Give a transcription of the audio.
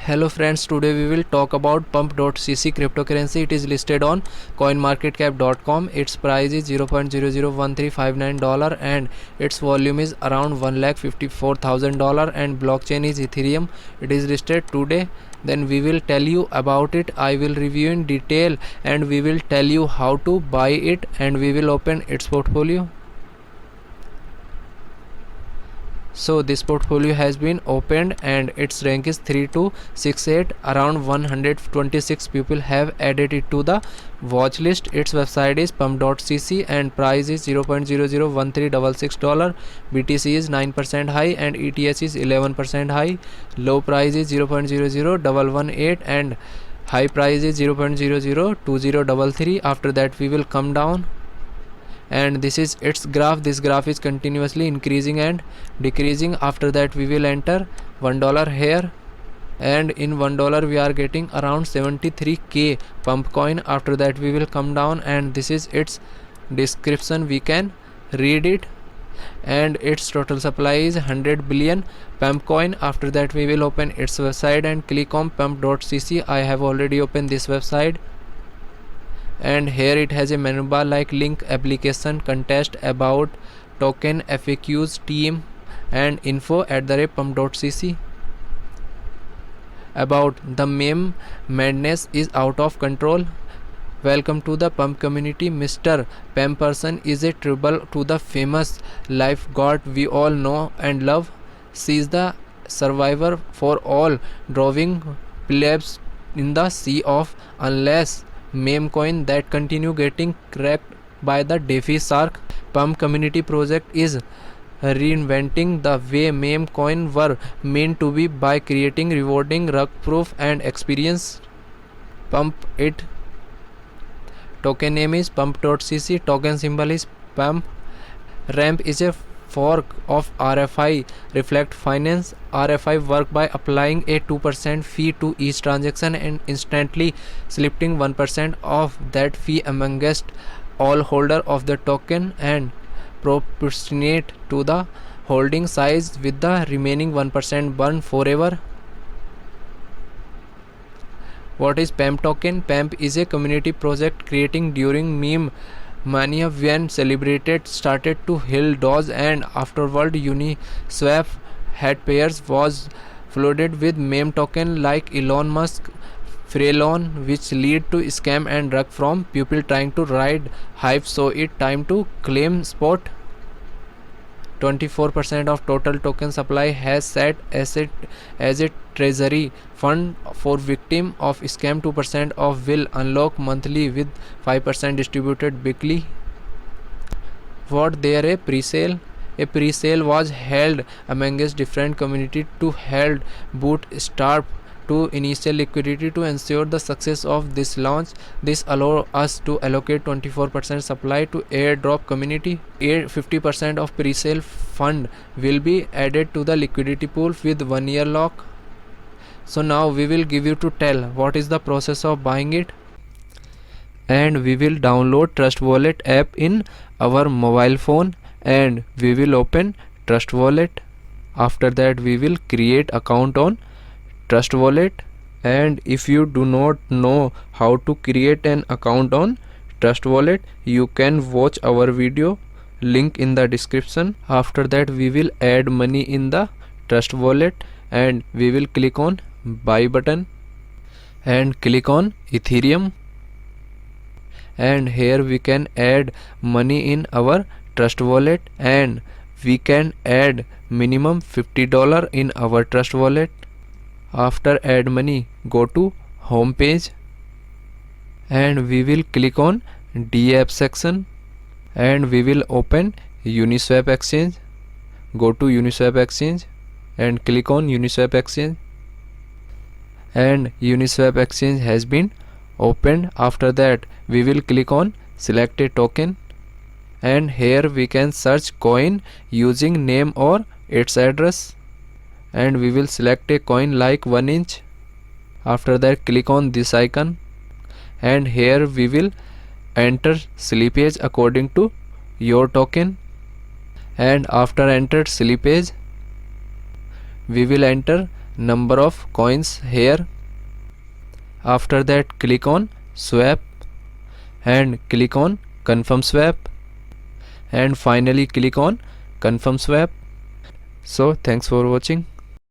Hello friends, today we will talk about pump.cc cryptocurrency. It is listed on coinmarketcap.com. Its price is $0.001359 and its volume is around $1,54,000 and blockchain is Ethereum. It is listed today. Then we will tell you about it. I will review in detail and we will tell you how to buy it and we will open its portfolio. So this portfolio has been opened and its rank is 3268. Around 126 people have added it to the watch list. Its website is pump.cc and price is $0.001366. BTC is 9% high and ETH is 11% high. Low price is $0.00118 and high price is $0.002033. After that we will come down. And this is its graph. This graph is continuously increasing and decreasing. After that we will enter $1 here and in $1 we are getting around 73k pump coin. After that we will come down and this is its description, we can read it, and its total supply is 100 billion pump coin. After that we will open its website and click on pump.cc. I have already opened this website and here it has a menu bar like link, application, contest, about, token, FAQs, team and info @pump.cc. About the meme madness is out of control. Welcome to the pump community. Mr. Pamperson is a tribute to the famous lifeguard we all know and love. She is the survivor for all drowning plebs in the sea of unless meme coin that continue getting cracked by the DeFi shark. Pump community project is reinventing the way meme coin were meant to be by creating rewarding rug proof and experience. Pump it. Token name is pump.cc. Token symbol is pump. Ramp is a fork of RFI Reflect Finance. RFI work by applying a 2% fee to each transaction and instantly splitting 1% of that fee amongst all holder of the token and proportionate to the holding size, with the remaining 1% burned forever. What is PAMP token? PAMP is a community project creating during meme mania when celebrated started to hail Doge and afterward Uniswap had pairs was flooded with meme token like Elon Musk Freelon, which lead to scam and drug from people trying to ride hype. So it time to claim spot. 24% of total token supply has set as a treasury fund for victim of scam. 2% of will unlock monthly with 5% distributed weekly. What there a pre-sale? A pre-sale was held amongst different community to help bootstrap to initial liquidity to ensure the success of this launch. This allow us to allocate 24% supply to airdrop community. 50% of pre-sale fund will be added to the liquidity pool with 1 year lock. So now we will give you to tell what is the process of buying it, and we will download Trust Wallet app in our mobile phone and we will open Trust Wallet. After that we will create account on Trust Wallet, and if you do not know how to create an account on Trust Wallet, you can watch our video, link in the description. After that we will add money in the Trust Wallet and we will click on buy button and click on Ethereum, and here we can add money in our Trust Wallet and we can add minimum $50 in our Trust Wallet. After add money, go to home page and we will click on DApp section and we will open Uniswap exchange. Go to Uniswap exchange and click on Uniswap exchange, and Uniswap exchange has been opened. After that we will click on select a token and here we can search coin using name or its address, and we will select a coin like 1 inch. After that click on this icon and here we will enter slippage according to your token, and after entered slippage we will enter number of coins here. After that click on swap and click on confirm swap, and finally click on confirm swap. So thanks for watching.